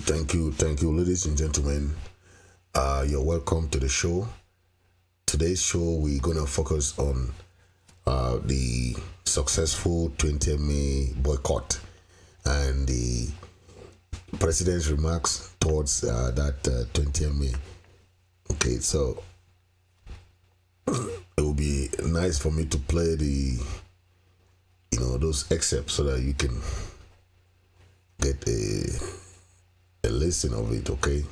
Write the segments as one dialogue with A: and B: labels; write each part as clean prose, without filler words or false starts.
A: Thank you, ladies and gentlemen. You're welcome to the show. Today's show, we're gonna focus on the successful 20th May boycott and the president's remarks towards that 20th May. Okay, so it will be nice for me to play those excerpts so that you can get a listen of it. Okay,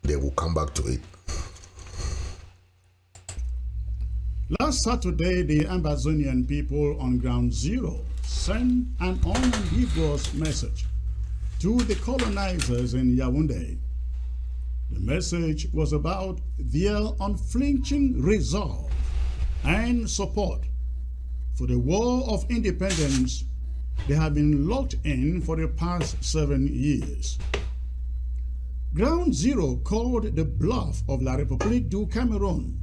A: they will come back to it.
B: Last Saturday, the Ambazonian people on Ground Zero sent an unambiguous message to the colonizers in Yaoundé. The message was about their unflinching resolve and support for the war of independence they have been locked in for the past 7 years. Ground Zero called the bluff of La République du Cameroun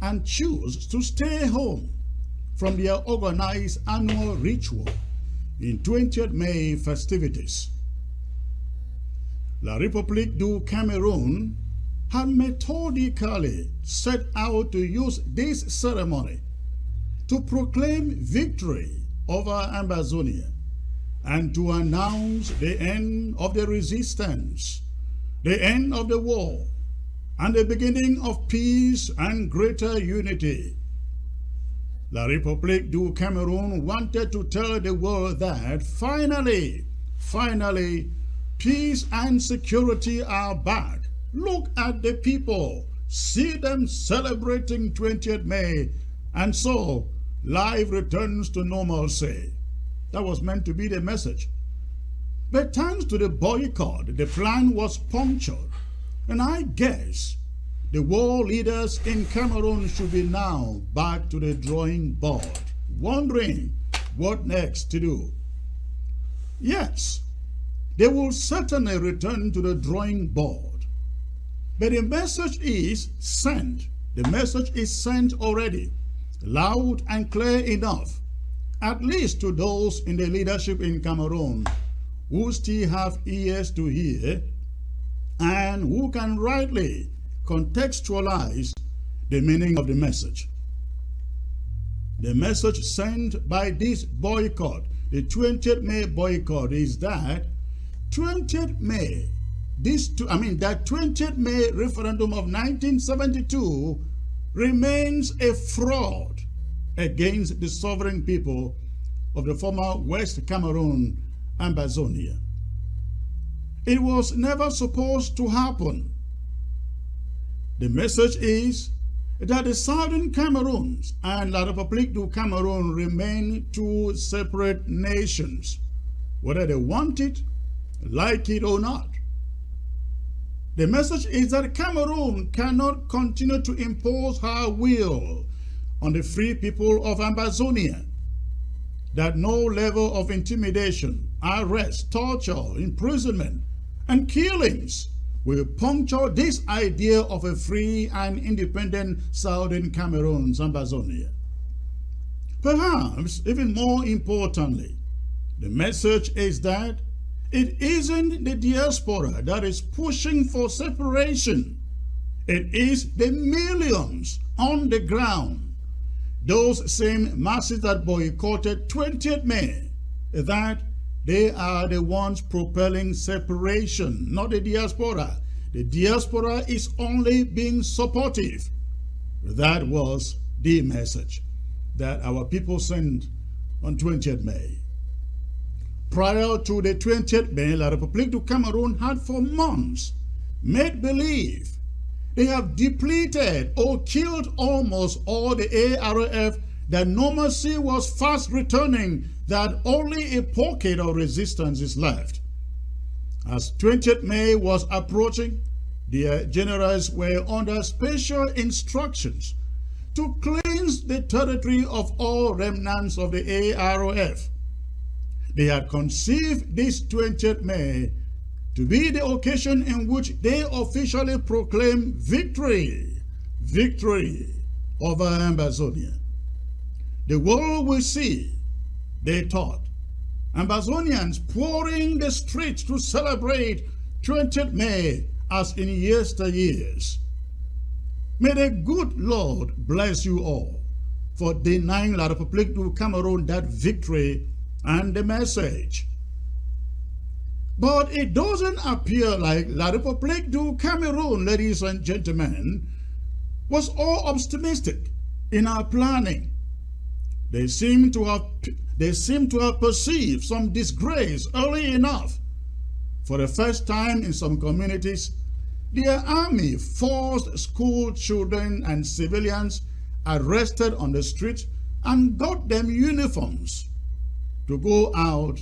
B: and chose to stay home from their organized annual ritual in 20th May festivities. La République du Cameroun had methodically set out to use this ceremony to proclaim victory over Ambazonia and to announce the end of the resistance, the end of the war, and the beginning of peace and greater unity. La République du Cameroun wanted to tell the world that finally, peace and security are back. Look at the people. See them celebrating 20th May. And so, life returns to normalcy. That was meant to be the message. But thanks to the boycott, the plan was punctured. And I guess the war leaders in Cameroon should be now back to the drawing board, wondering what next to do. Yes, they will certainly return to the drawing board. But the message is sent. The message is sent already, loud and clear enough, at least to those in the leadership in Cameroon who still have ears to hear and who can rightly contextualize the meaning of the message. The message sent by this boycott, the 20th May boycott, is that 20th May, that 20th May referendum of 1972 remains a fraud against the sovereign people of the former West Cameroon, Ambazonia. It was never supposed to happen. The message is that the Southern Cameroons and La République du Cameroun remain two separate nations, whether they want it, like it or not. The message is that Cameroon cannot continue to impose her will on the free people of Ambazonia, that no level of intimidation, arrest, torture, imprisonment, and killings will puncture this idea of a free and independent Southern Cameroon's Ambazonia. Perhaps even more importantly, the message is that it isn't the diaspora that is pushing for separation. It is the millions on the ground, those same masses that boycotted 20th May, that they are the ones propelling separation, not the diaspora. The diaspora is only being supportive. That was the message that our people sent on 20th May. Prior to the 20th May, La République du Cameroun had for months made believe they have depleted or killed almost all the ARF, that normalcy was fast returning, that only a pocket of resistance is left. As 20th May was approaching, the generals were under special instructions to cleanse the territory of all remnants of the ARF. They had conceived this 20th May to be the occasion in which they officially proclaim victory over Ambazonia. The world will see, they thought, Ambazonians pouring the streets to celebrate 20th May as in yesteryears. May the good Lord bless you all for denying La République du Cameroon that victory and the message. But it doesn't appear like La République du Cameroon, ladies and gentlemen, was all optimistic in our planning. They seem to have perceived some disgrace early enough. For the first time in some communities, their army forced school children and civilians arrested on the street and got them uniforms to go out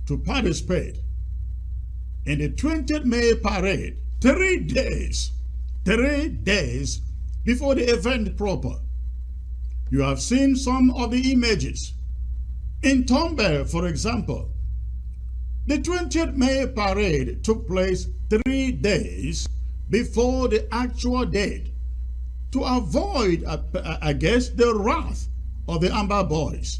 B: to participate in the 20th May parade 3 days before the event proper. You have seen some of the images. In Tombe, for example, the 20th May parade took place 3 days before the actual date to avoid, I guess, the wrath of the Amber Boys.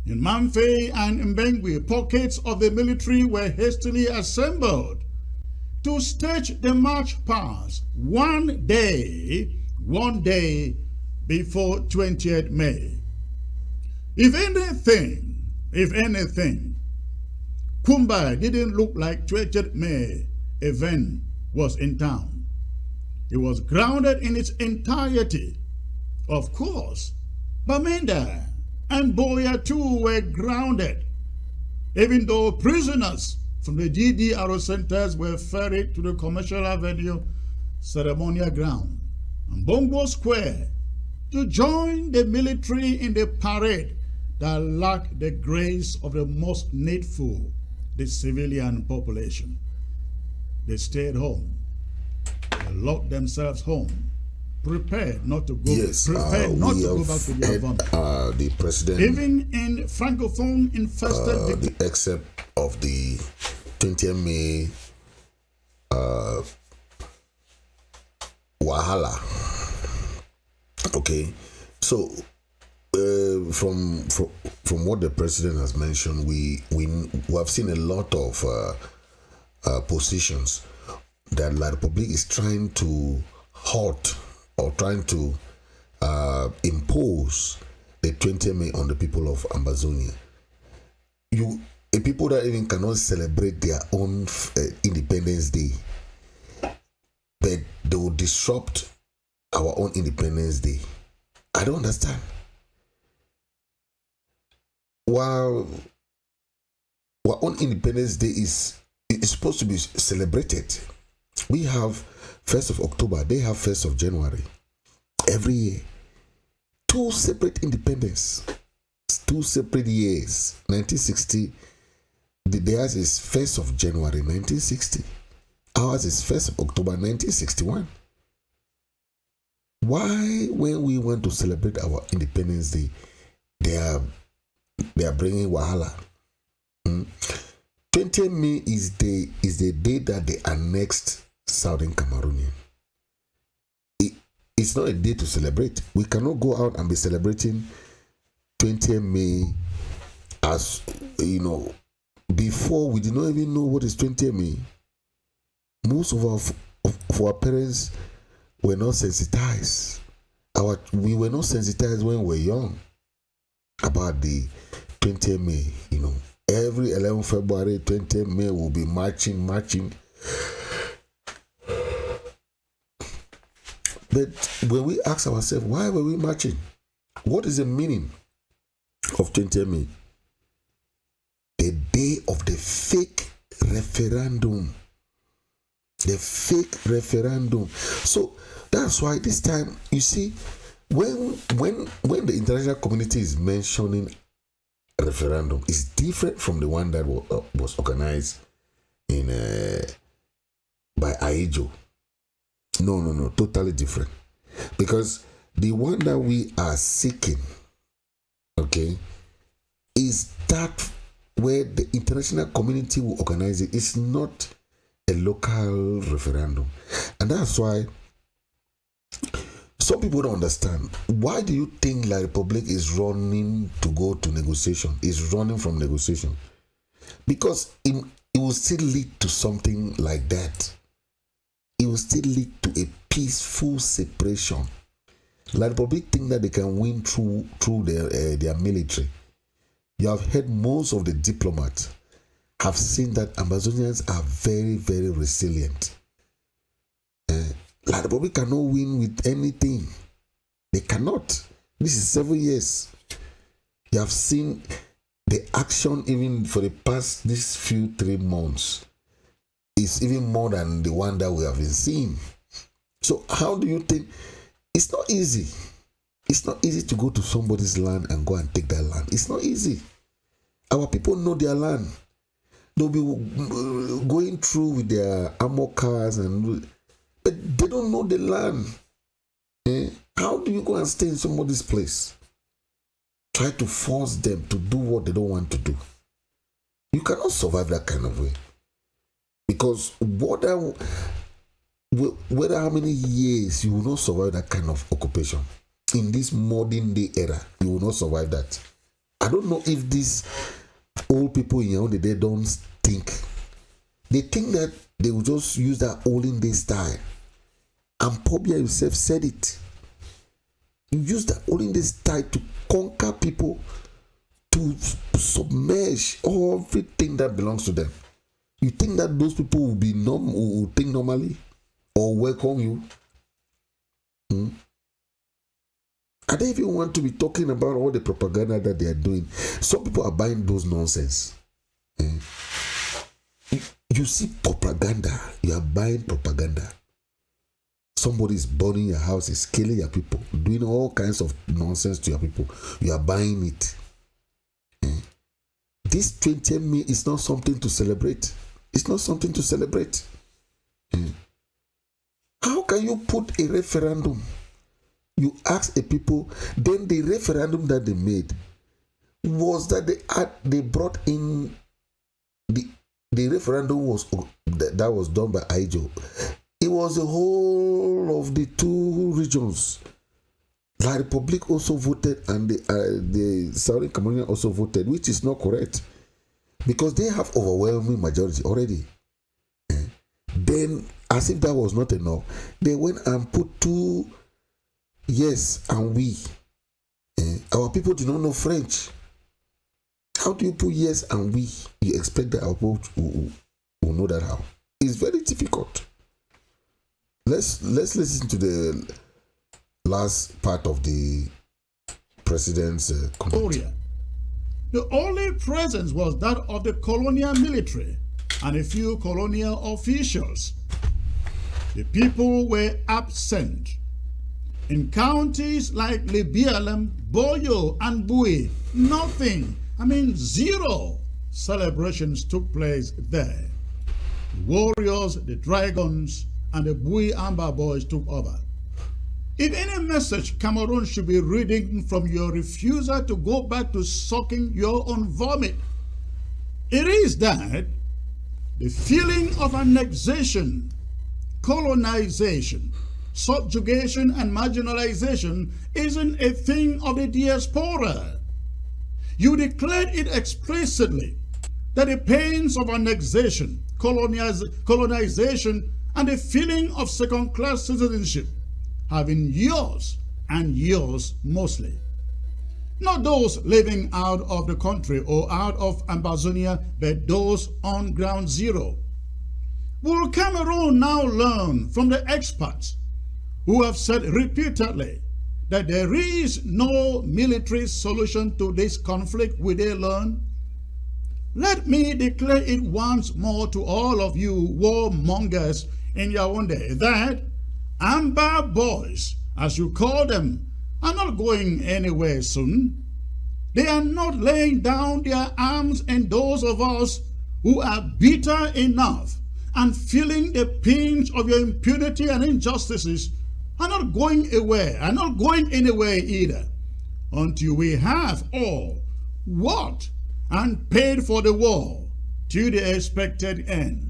B: In Mamfe and Mbengwe, pockets of the military were hastily assembled to stage the march past one day before 20th May. If anything, Kumba didn't look like 20th May event was in town. It was grounded in its entirety. Of course, Bamenda and Boya too were grounded, even though prisoners from the GDRO centers were ferried to the Commercial Avenue ceremonial ground and Bongo Square to join the military in the parade that lacked the grace of the most needful, the civilian population. They stayed home. They locked themselves home, prepared not to go, back to their home.
A: The president,
B: even in francophone infested,
A: the excerpt of the 20th May Wahala. Okay, so from what the president has mentioned, we have seen a lot of positions that La République is trying to halt or trying to impose the 20th May on the people of Ambazonia. A people that even cannot celebrate their own Independence Day, but they will disrupt our own Independence Day. I don't understand. While our own Independence Day is supposed to be celebrated, we have 1st of October, they have 1st of January. Every year, 2 separate independence, 2 separate years. 1960, theirs is 1st of January 1960. Ours is 1st of October 1961. Why, when we want to celebrate our Independence Day, they are bringing Wahala? 20th May is the day that they annexed Southern Cameroonian. It's not a day to celebrate. We cannot go out and be celebrating 20th May as, before we did not even know what is 20th May. Most of our parents were not sensitized. We were not sensitized when we were young about the 20th May. Every 11 February, 20th May will be marching. But when we ask ourselves, why were we marching? What is the meaning of 20th May? The day of the fake referendum. The fake referendum. So that's why this time, you see, when the international community is mentioning referendum, it's different from the one that was organized by Aejo. No, totally different. Because the one that we are seeking, okay, is that where the international community will organize it. It's not a local referendum. And that's why some people don't understand. Why do you think La Republic is running to go to negotiation? Is running from negotiation? Because it will still lead to something like that. It will still lead to a peaceful separation. La Republic think that they can win through their military. You have heard most of the diplomats have seen that Amazonians are very, very resilient. La Republic cannot win with anything. They cannot. This is 7 years. You have seen the action even for the past these few 3 months is even more than the one that we have been seeing. So how do you think? It's not easy. It's not easy to go to somebody's land and go and take that land. It's not easy. Our people know their land. They'll be going through with their armor cars, but they don't know the land. How do you go and stay in somebody's place? Try to force them to do what they don't want to do. You cannot survive that kind of way. Because whether how many years, you will not survive that kind of occupation. In this modern day era, you will not survive that. I don't know if these old people in Yaoundé, they don't think. They think that they will just use that olden day style. And Pobia himself said it. You use that olden day style to conquer people, to submerge everything that belongs to them. You think that those people will think normally or welcome you? I don't even want to be talking about all the propaganda that they are doing. Some people are buying those nonsense. You see propaganda. You are buying propaganda. Somebody is burning your house, is killing your people, doing all kinds of nonsense to your people. You are buying it. This 20th May is not something to celebrate. It's not something to celebrate. How can you put a referendum? You ask the people, then the referendum that they made was that they brought in the referendum that was done by IJO. It was the whole of the 2 regions. La Republic also voted, and the Southern Cameroonian also voted, which is not correct, because they have overwhelming majority already. Then, as if that was not enough, they went and put 2 yes and we. Our people do not know French. How do you put yes and we? You expect that our people will know that how? It's very difficult. Let's listen to the last part of the president's comment.
B: The only presence was that of the colonial military and a few colonial officials. The people were absent. In counties like Libialem, Boyo, and Bui, nothing, 0 celebrations took place there. The warriors, the dragons, and the Bui Amba boys took over. If any message Cameroon should be reading from your refusal to go back to sucking your own vomit, it is that the feeling of annexation, colonization, subjugation, and marginalization isn't a thing of the diaspora. You declared it explicitly that the pains of annexation, colonization, and the feeling of second-class citizenship have been yours, and yours mostly. Not those living out of the country or out of Amazonia, but those on ground zero. Will Cameroon now learn from the experts who have said repeatedly that there is no military solution to this conflict? Will they learn? Let me declare it once more to all of you warmongers in Yaoundé that Amber boys, as you call them, are not going anywhere soon. They are not laying down their arms, and those of us who are bitter enough and feeling the pinch of your impunity and injustices are not going away, are not going anywhere either, until we have all worked and paid for the war to the expected end.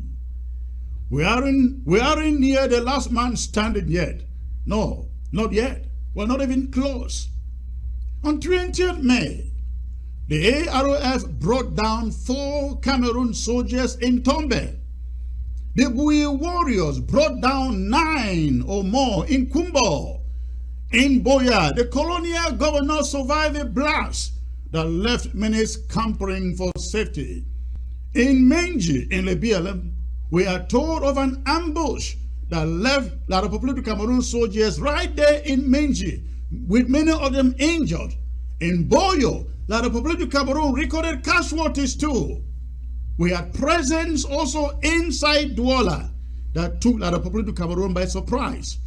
B: We aren't near the last man standing yet. No, not yet. were not even close. On 20th May, the AROF brought down 4 Cameroon soldiers in Tombe. The Bui warriors brought down 9 or more in Kumbo. In Boya, the colonial governor survived a blast that left many scampering for safety. In Menji, in Lebialem, we are told of an ambush that left La République du Cameroon soldiers right there in Menji, with many of them injured. In Boyo, La République du Cameroon recorded casualties too. We had presence also inside Douala that took La République du Cameroon by surprise.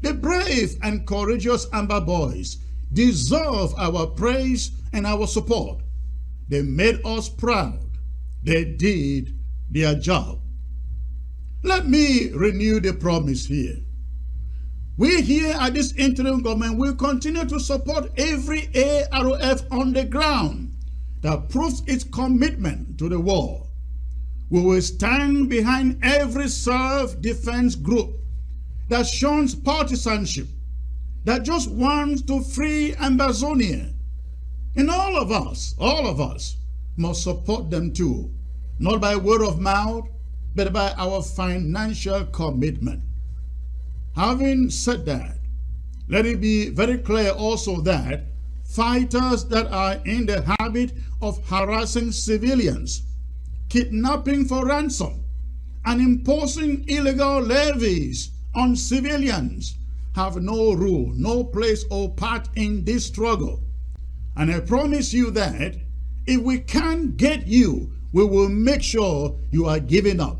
B: The brave and courageous Amber boys deserve our praise and our support. They made us proud. They did their job. Let me renew the promise here. We here at this interim government will continue to support every AROF on the ground that proves its commitment to the war. We will stand behind every self-defense group that shuns partisanship, that just wants to free Ambazonia. And all of us must support them too, not by word of mouth, but by our financial commitment. Having said that, let it be very clear also that fighters that are in the habit of harassing civilians, kidnapping for ransom, and imposing illegal levies on civilians have no role, no place or part in this struggle. And I promise you that if we can't get you, we will make sure you are giving up.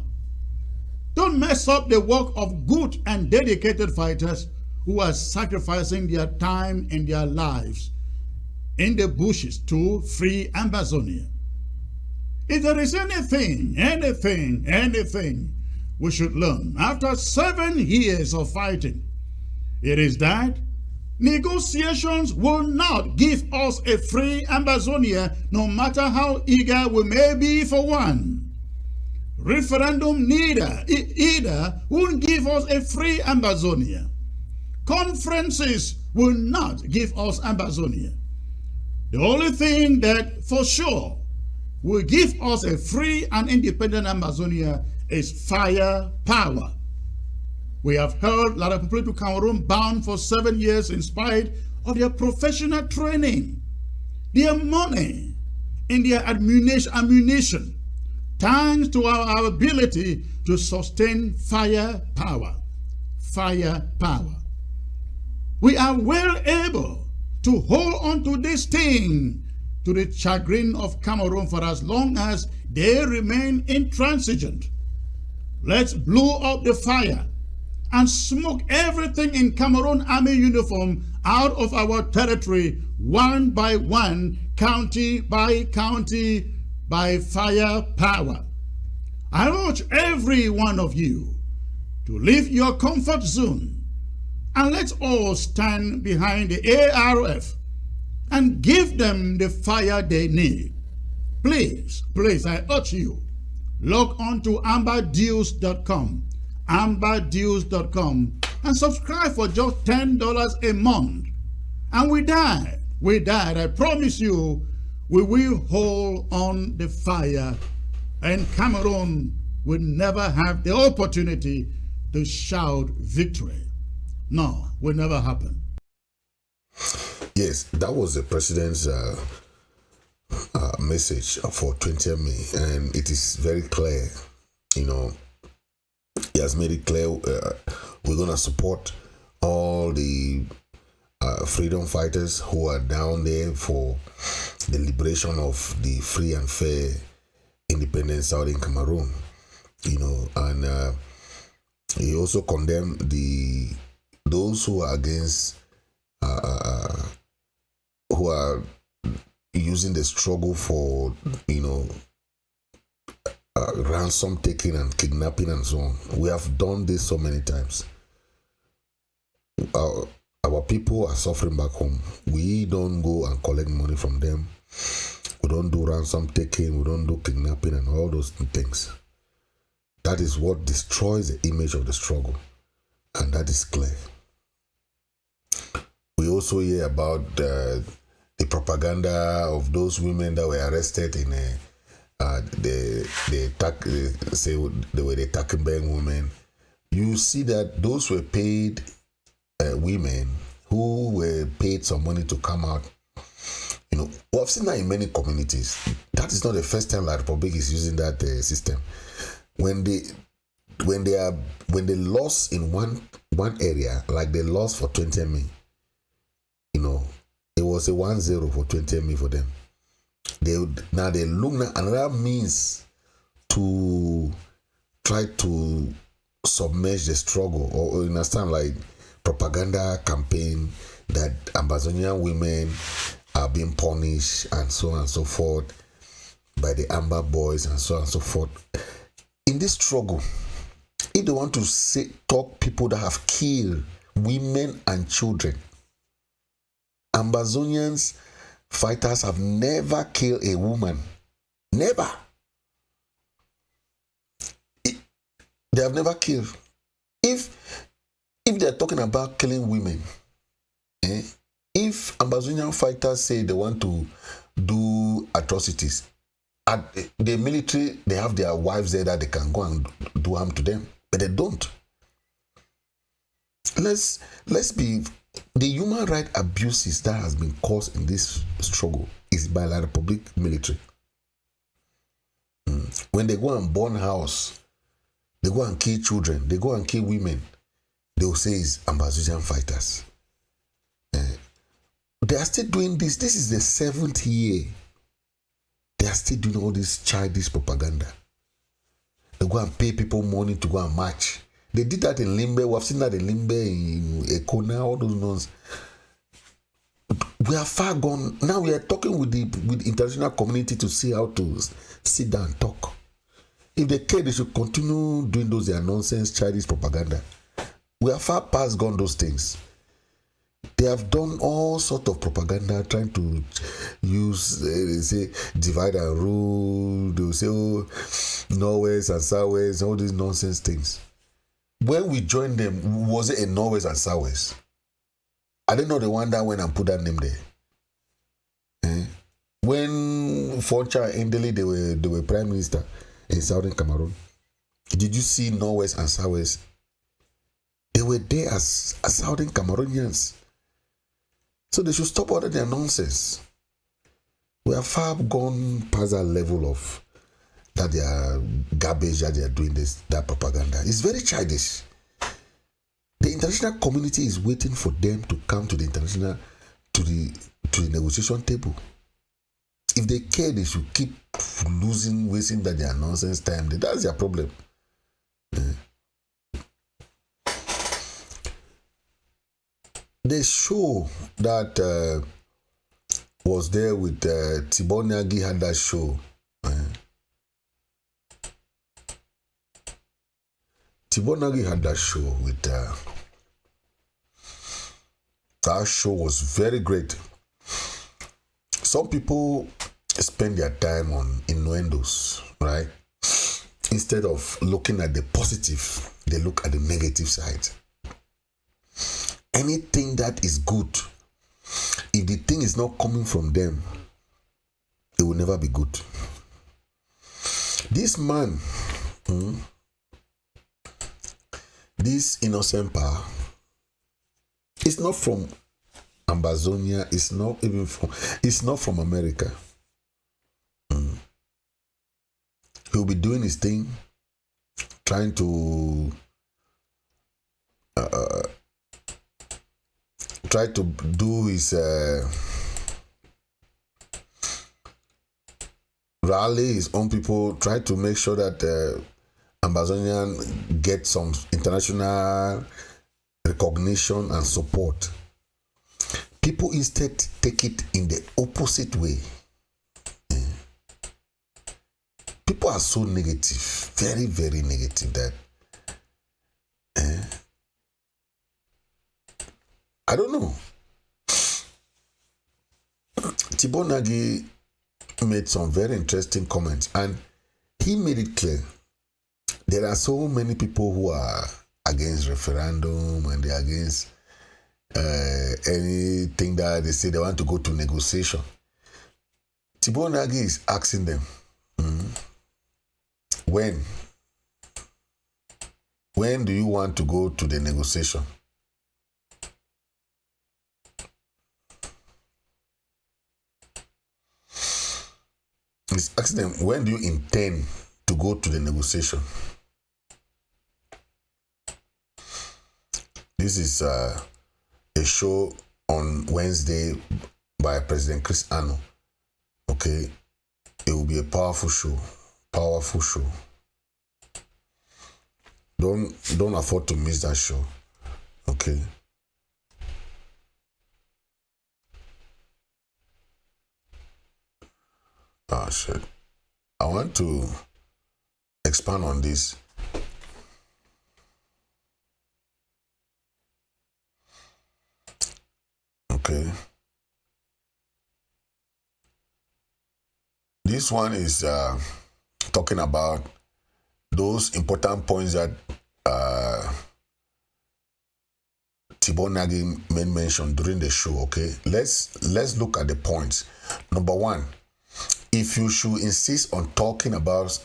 B: Don't mess up the work of good and dedicated fighters who are sacrificing their time and their lives in the bushes to free Ambazonia. If there is anything we should learn after 7 years of fighting, it is that negotiations will not give us a free Ambazonia, no matter how eager we may be for one. Referendum either won't give us a free Ambazonia. Conferences will not give us Ambazonia. The only thing that for sure will give us a free and independent Ambazonia is firepower. We have held La République du Cameroon bound for 7 years in spite of their professional training, their money, and their ammunition, thanks to our ability to sustain firepower. Firepower. We are well able to hold on to this thing to the chagrin of Cameroon for as long as they remain intransigent. Let's blow up the fire and smoke everything in Cameroon Army uniform out of our territory, one by one, county by county, by firepower. I urge every one of you to leave your comfort zone and let's all stand behind the ARF and give them the fire they need. Please, I urge you, log on to amberdeals.com, amberdeals.com, and subscribe for just $10 a month. And we died, I promise you, we will hold on the fire, and Cameroon will never have the opportunity to shout victory. No, will never happen.
A: Yes, that was the president's message for 20th May, and it is very clear. You know, he has made it clear we're going to support all the freedom fighters who are down there for the liberation of the free and fair independent Southern Cameroon. You know, and he also condemned those who are against who are using the struggle for, you know, ransom taking and kidnapping and so on. We have done this so many times. Our people are suffering back home. We don't go and collect money from them. We don't do ransom taking. We don't do kidnapping and all those things. That is what destroys the image of the struggle. And that is clear. also hear about the propaganda of those women that were arrested in the attack, say they were the Takenbeng women. You see that those were paid women who were paid some money to come out. You know, I've seen that in many communities. That is not the first time La Republic is using that system. When they lost in one area, like they lost for 20 MA, you know, it was a 1-0 for 20 MA for them. They look at another means to try to submerge the struggle, or understand, like propaganda campaign that Amazonian women are being punished and so on and so forth by the Amber Boys and so on and so forth. In this struggle, if they want to talk people that have killed women and children, Amazonians fighters have never killed a woman. Never. They have never killed. If they're talking about killing women, if Amazonian fighters say they want to do atrocities, at the military, they have their wives there that they can go and do harm to them, but they don't. Let's be, the human rights abuses that has been caused in this struggle is by the Republic military. When they go and burn house, they go and kill children, they go and kill women, they will say it's Amazonian fighters. They are still doing this. This is the 7th year. They are still doing all this childish propaganda. They go and pay people money to go and march. They did that in Limbe. We have seen that in Limbe, in Ekona, all those ones. We are far gone. Now we are talking with the international community to see how to sit down and talk. If they care, they should continue doing those their nonsense, childish propaganda. We are far past gone those things. They have done all sorts of propaganda, trying to use, they say, divide and rule. They will say, oh, Norways and Southways, all these nonsense things. When we joined them, was it a Norways and Southways? I didn't know the one that went and put that name there. When Foncha and Ndeli, they were prime minister in Southern Cameroon, did you see Norways and Southways? They were there as Southern Cameroonians. So they should stop all of their nonsense. We are far gone past that level of that they are garbage, that they are doing that propaganda. It's very childish. The international community is waiting for them to come to the negotiation table. If they care, they should keep wasting their nonsense time. That's their problem. The show that was there with Tibor Nagy had that show. Tibor Nagy had that show with that show was very great. Some people spend their time on innuendos, right? Instead of looking at the positive, they look at the negative side. Anything that is good, if the thing is not coming from them, it will never be good. This man, this innocent power, it's not from Amazonia, it's not from America. He'll be doing his thing, trying to try to do his rally his own people, try to make sure that Amazonian get some international recognition and support. People instead take it in the opposite way. People are so negative, very, very negative that I don't know. Tibor Nagy made some very interesting comments, and he made it clear there are so many people who are against referendum and they're against anything that they say they want to go to negotiation. Tibonagi is asking them, when do you want to go to the negotiation? He's asking them, when do you intend to go to the negotiation? This is a show on Wednesday by President Chris Ano. Okay, it will be a powerful show. Powerful show. Don't afford to miss that show. Okay. Oh shit. I want to expand on this. Okay. This one is talking about those important points that Tibonagi mentioned during the show. Okay, let's look at the points. Number one, if you should insist on talking about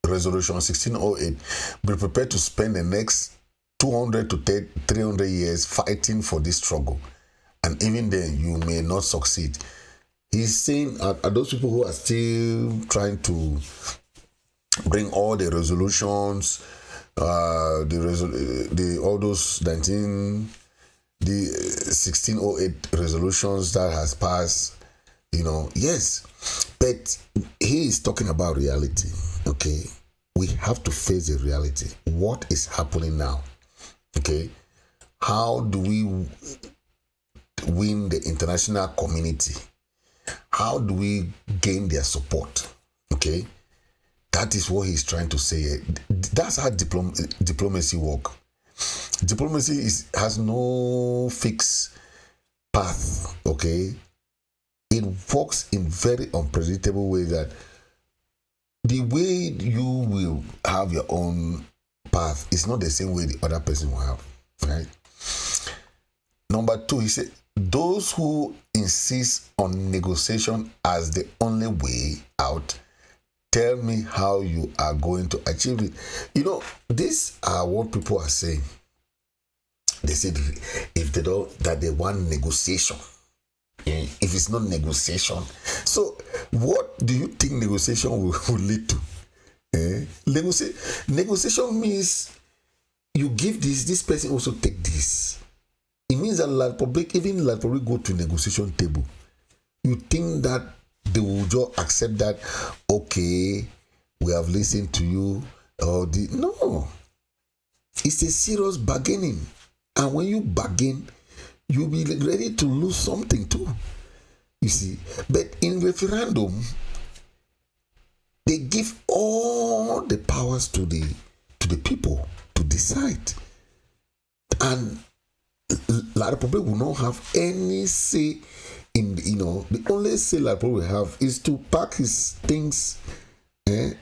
A: Resolution 1608, be prepared to spend the next 200 to 300 years fighting for this struggle, and even then you may not succeed. He's saying are those people who are still trying to bring all the resolutions, all those 1608 resolutions that has passed, yes, but he is talking about reality. Okay, we have to face the reality. What is happening now? Okay, how do we win the international community? How do we gain their support? Okay, that is what he's trying to say. That's how diplomacy works. Diplomacy has no fixed path. Okay, it works in very unpredictable way. That the way you will have your own path is not the same way the other person will have. Right. Number two, he said, those who insist on negotiation as the only way out, tell me how you are going to achieve it. These are what people are saying. They said if they don't, that they want negotiation. If it's not negotiation, so what do you think negotiation will lead to? Negotiation means you give this person also take this. It means that even La Republic go to negotiation table. You think that they will just accept that, okay, we have listened to you, no. It's a serious bargaining. And when you bargain, you'll be ready to lose something too. You see. But in referendum, they give all the powers to the people to decide. And La Republic will not have any say in, the only say La Republic will have is to pack his things and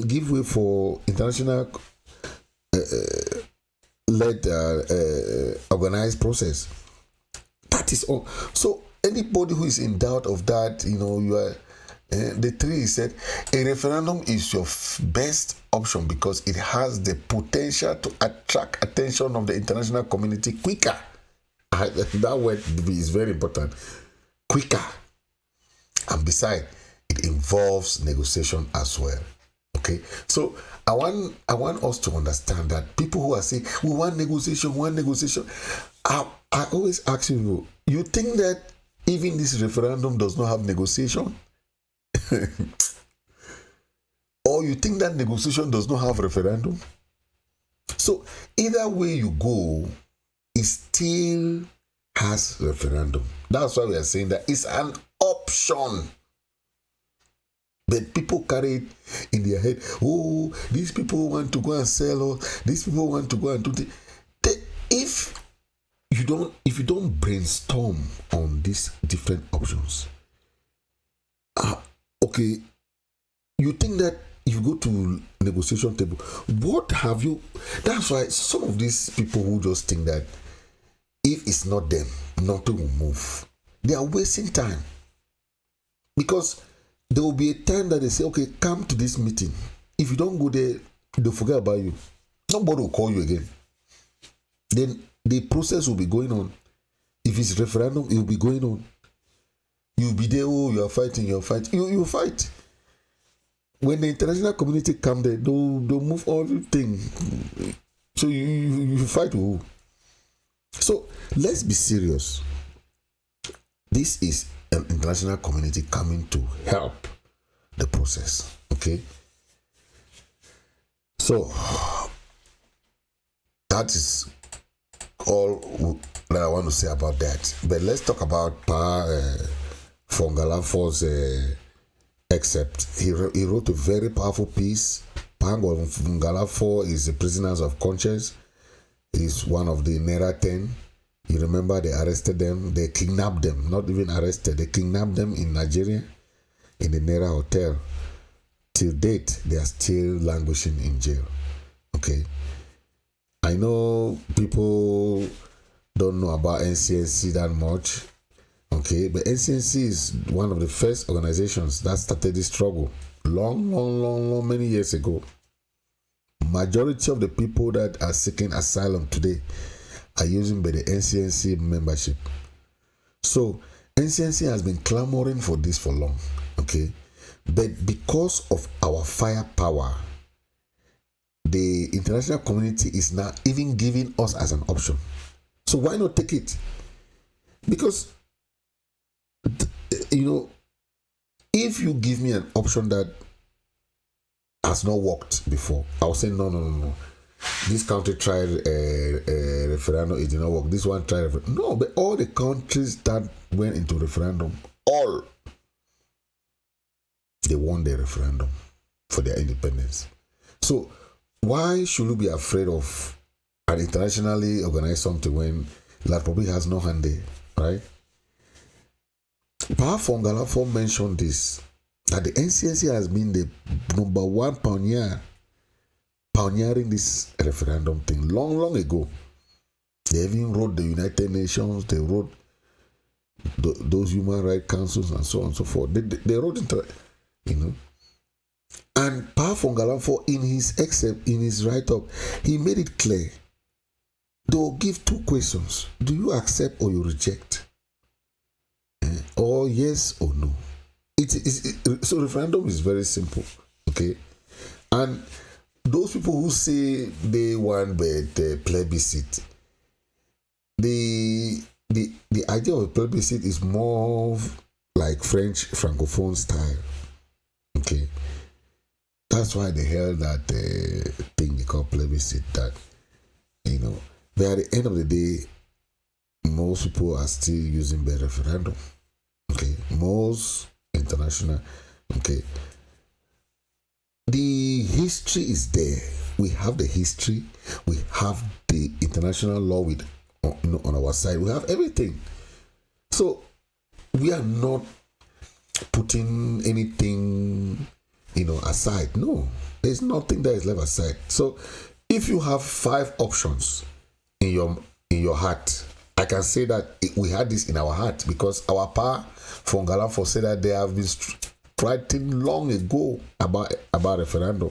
A: give way for international led organized process. That is all. So anybody who is in doubt of that, you are. The three said a referendum is your best option because it has the potential to attract attention of the international community quicker. That word is very important. Quicker. And besides, it involves negotiation as well. Okay, so I want us to understand that people who are saying we want negotiation, I always ask you think that even this referendum does not have negotiation? Or you think that negotiation does not have referendum? So either way you go, it still has referendum. That's why we are saying that it's an option. But people carry it in their head. Oh, these people want to go and sell, or these people want to go and do this. If you don't brainstorm on these different options, okay, you think that you go to negotiation table, what have you? That's why some of these people who just think that if it's not them, nothing will move. They are wasting time. Because there will be a time that they say, okay, come to this meeting. If you don't go there, they'll forget about you. Nobody will call you again. Then the process will be going on. If it's referendum, it will be going on. You'll be there, oh, you are fighting. You fight. When the international community come there, they'll move everything. So you fight with who? So let's be serious. This is an international community coming to help the process. Okay? So that is all that I want to say about that. But let's talk about Ngalla excerpt. He wrote a very powerful piece. Ngalla is the prisoners of conscience. He's one of the Naira 10. You remember they arrested them, they kidnapped them, not even arrested, they kidnapped them in Nigeria, in the Naira hotel. Till date, they are still languishing in jail. Okay. I know people don't know about NCNC that much. Okay, but NCNC is one of the first organizations that started this struggle long, many years ago. Majority of the people that are seeking asylum today are using by the NCNC membership. So NCNC has been clamoring for this for long. Okay, but because of our firepower, the international community is now even giving us as an option. So why not take it? Because if you give me an option that has not worked before, I'll say no. This country tried a referendum, it did not work. This one tried referendum. No, but all the countries that went into referendum, all they won their referendum for their independence. So why should we be afraid of an internationally organized something when La Republic has no hand there, right? Ngalla mentioned this, that the NCNC has been the number one pioneering this referendum thing long ago. They even wrote the United Nations, they wrote those human rights councils and so on and so forth. They wrote it, And Ngalla, in his excerpt, in his write-up, he made it clear. They will give two questions. Do you accept or you reject? Or yes or no. So referendum is very simple. Okay? And those people who say they want the plebiscite, the idea of a plebiscite is more like French Francophone style. Okay? That's why they held that thing they call plebiscite, that, but at the end of the day, most people are still using the referendum. Okay, most international. Okay, the history is there. We have the history. We have the international law on our side. We have everything. So we are not putting anything, aside. No, there's nothing that is left aside. So if you have 5 options in your heart, I can say that we had this in our heart because our power from Ngalla said that they have been writing long ago about referendum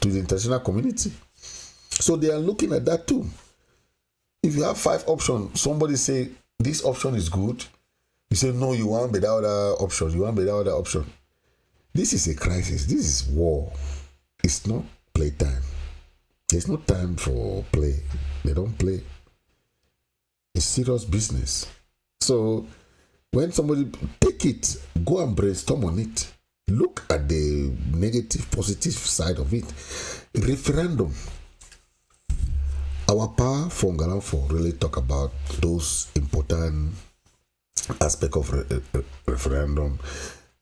A: to the international community. So they are looking at that too. If you have 5 options, somebody say this option is good, you say no, you want the other option, you want the other option. This is a crisis. This is war. It's not playtime. There's no time for play. They don't play. It's serious business. So when somebody take it, go and brainstorm on it. Look at the negative, positive side of it. Referendum. Our power from Ngalla really talk about those important aspects of referendum.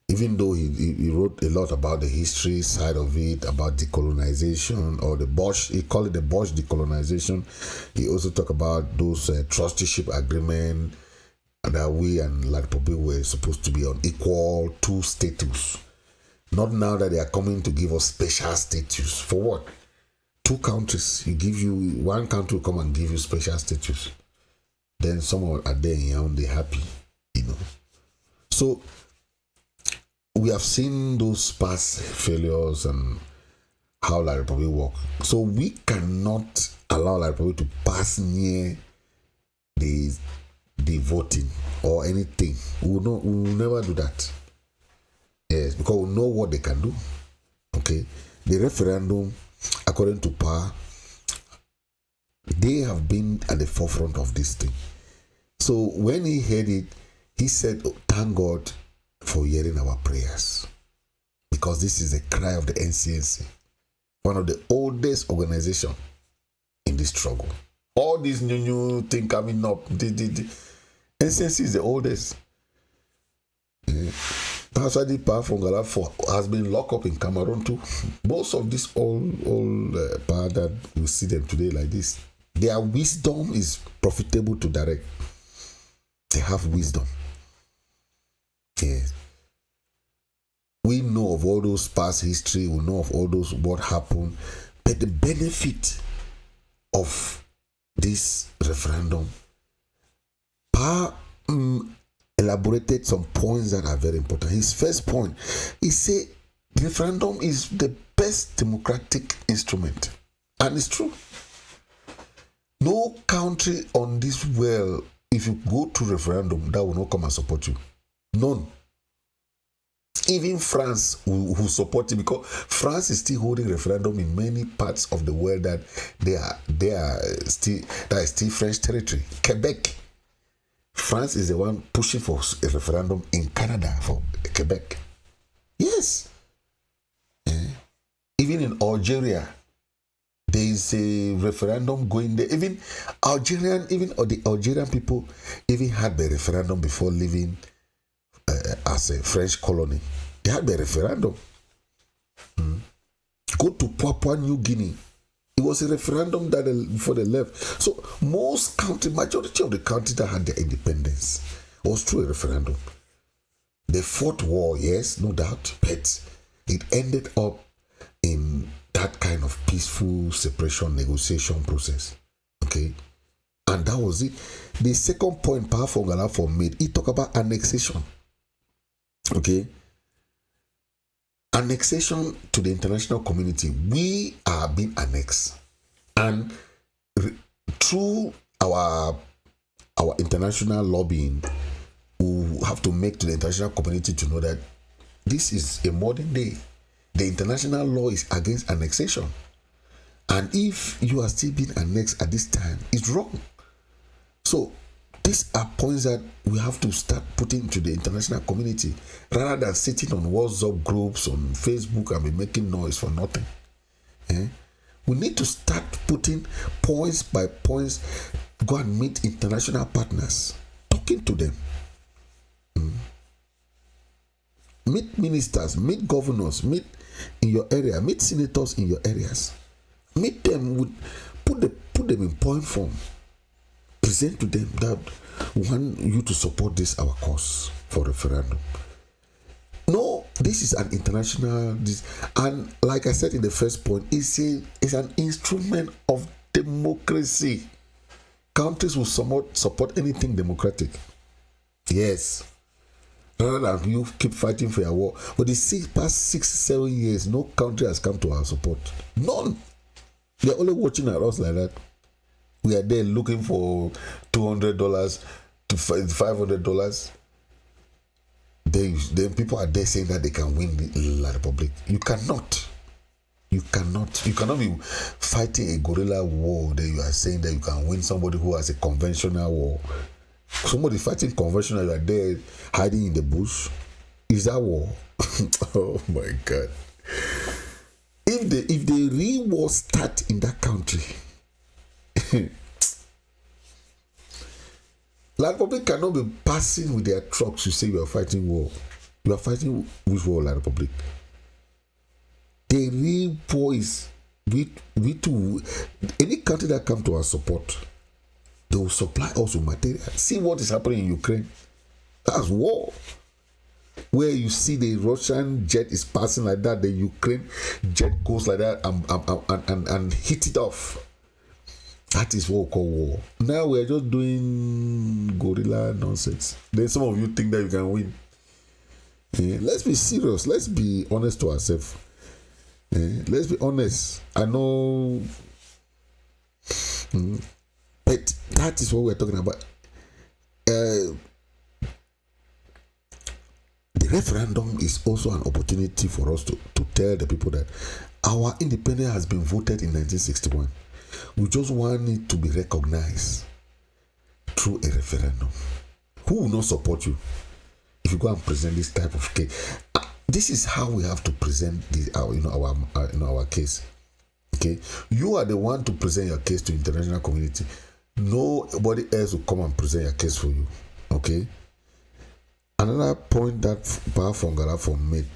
A: Even though he wrote a lot about the history side of it, about decolonization or the Bosch, he called it the Bosch decolonization. He also talked about those trusteeship agreement that we and La Republic were supposed to be on equal to status. Not now that they are coming to give us special status. For what? 2 countries. One country will come and give you special status. then some are there in Yaoundé happy, you know. So we have seen those past failures and how La Republic work. So we cannot allow La Republic to pass near the voting or anything. We will never do that. Yes, because we know what they can do. Okay, the referendum, according to PA, they have been at the forefront of this thing. So when he heard it, he said, oh, thank God for hearing our prayers, because this is a cry of the SCNC, one of the oldest organizations in this struggle. All these new thing coming up, the SCNC is the oldest. That's why the power from Ngalla has been locked up in Cameroon too. Most of this old power that we see them today like this, their wisdom is profitable to direct. They have wisdom. Yes. We know of all those past history, we know of all those what happened, but the benefit of this referendum, Pa elaborated some points that are very important. His first point, he said referendum is the best democratic instrument. And it's true. No country on this world, if you go to referendum, that will not come and support you. None. Even France who support it, because France is still holding referendum in many parts of the world that that is still French territory. Quebec, France is the one pushing for a referendum in Canada for Quebec. Yes. Even in Algeria, there is a referendum going there. Even the Algerian people even had the referendum before leaving as a French colony. They had the referendum. Go to Papua New Guinea. It was a referendum that before they left. So majority of the countries that had their independence was through a referendum. They fought war, yes, no doubt, but it ended up in that kind of peaceful separation negotiation process. Okay? And that was it. The second point Pa from Ngalla made, he talked about annexation. Okay? Annexation to the international community. We are being annexed. And through our international lobbying, we have to make to the international community to know that this is a modern day. The international law is against annexation. And if you are still being annexed at this time, it's wrong. So these are points that we have to start putting to the international community rather than sitting on WhatsApp groups, on Facebook, and be making noise for nothing. We need to start putting points by points, go and meet international partners, talking to them. Meet ministers, meet governors, meet in your area, meet senators in your areas. Meet them, put them in point form. Present to them that we want you to support this our cause for referendum. No, this is an international, and like I said in the first point, it's an instrument of democracy. Countries will support anything democratic. Yes. Rather than you keep fighting for your war. For the past 6-7 years, no country has come to our support. None. They're only watching at us like that. We are there looking for $200 to $500. Then people are there saying that they can win the La Republic. You cannot. You cannot be fighting a guerrilla war. Then you are saying that you can win somebody who has a conventional war. Somebody fighting conventional, you are there hiding in the bush. Is that war? Oh my God. If the real war start in that country, La Republic cannot be passing with their trucks to say you are fighting war. You are fighting which war, La Republic? The real war is we too. Any country that come to our support, they will supply us with material. See what is happening in Ukraine. That's war. Where you see the Russian jet is passing like that, the Ukraine jet goes like that and hit it off. That is what we call war. Now we are just doing gorilla nonsense. Then some of you think that you can win. Let's be serious. Let's be honest to ourselves. Let's be honest. I know, but that is what we're talking about. The referendum is also an opportunity for us to tell the people that our independence has been voted in 1961. We just want it to be recognized through a referendum. Who will not support you if you go and present this type of case? This is how we have to present our case. Okay, you are the one to present your case to international community. Nobody else will come and present your case for you. Okay. Another point that Ngalla made,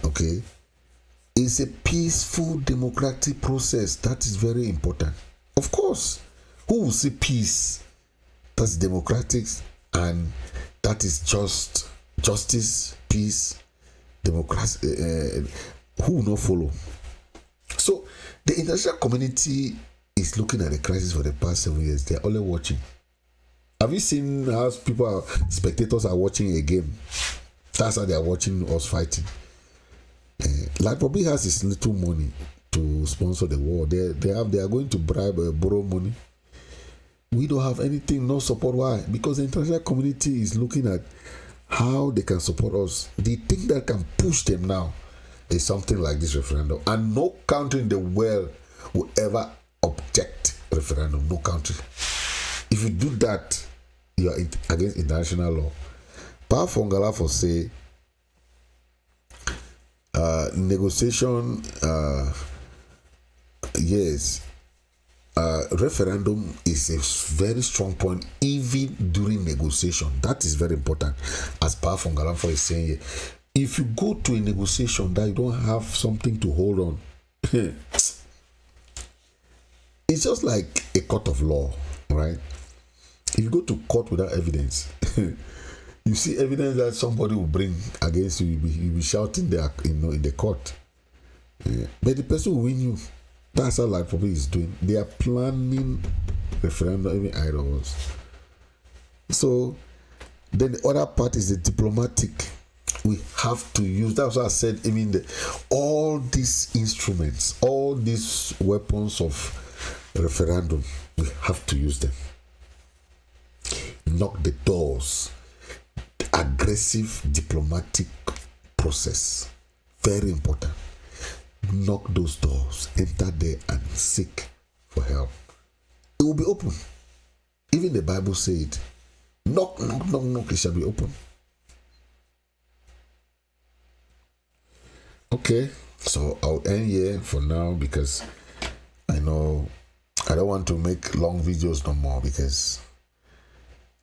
A: okay, is a peaceful democratic process. That is very important. Of course, who will see peace? That's democratic, and that is justice, peace, democracy. Who will not follow? So the international community is looking at the crisis for the past 7 years. They're only watching. Have you seen how spectators are watching a game? That's how they are watching us fighting. Like probably has his little money to sponsor the war. They are going to bribe or borrow money. We don't have anything, no support. Why? Because the international community is looking at how they can support us. The thing that can push them now is something like this referendum. And no country in the world will ever object referendum. No country. If you do that, you are against international law. Ngalla for say negotiation, yes, referendum is a very strong point even during negotiation. That is very important. As Ngalla for is saying here, if you go to a negotiation that you don't have something to hold on, it's just like a court of law, right? If you go to court without evidence, you see evidence that somebody will bring against you, you'll be shouting there, in the court. But the person will win you. That's how Life Public is doing. They are planning referendum, even idols. So then the other part is the diplomatic. We have to use. That's what I said. Even all these instruments, all these weapons of referendum, we have to use them. Knock the doors. Aggressive diplomatic process. Very important. Knock those doors. Enter there and seek for help. It will be open. Even the Bible said, knock, knock, knock, knock, it shall be open. Okay, so I'll end here for now because I know I don't want to make long videos no more because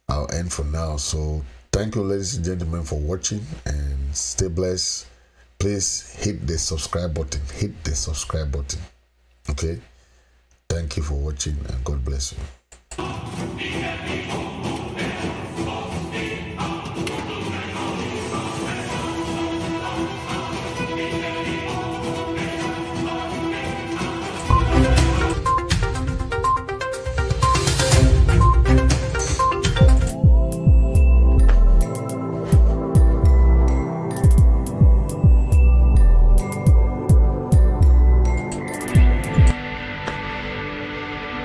A: I'll end for now. So thank you, ladies and gentlemen, for watching and stay blessed. Please hit the subscribe button. Hit the subscribe button. Okay? Thank you for watching and God bless you.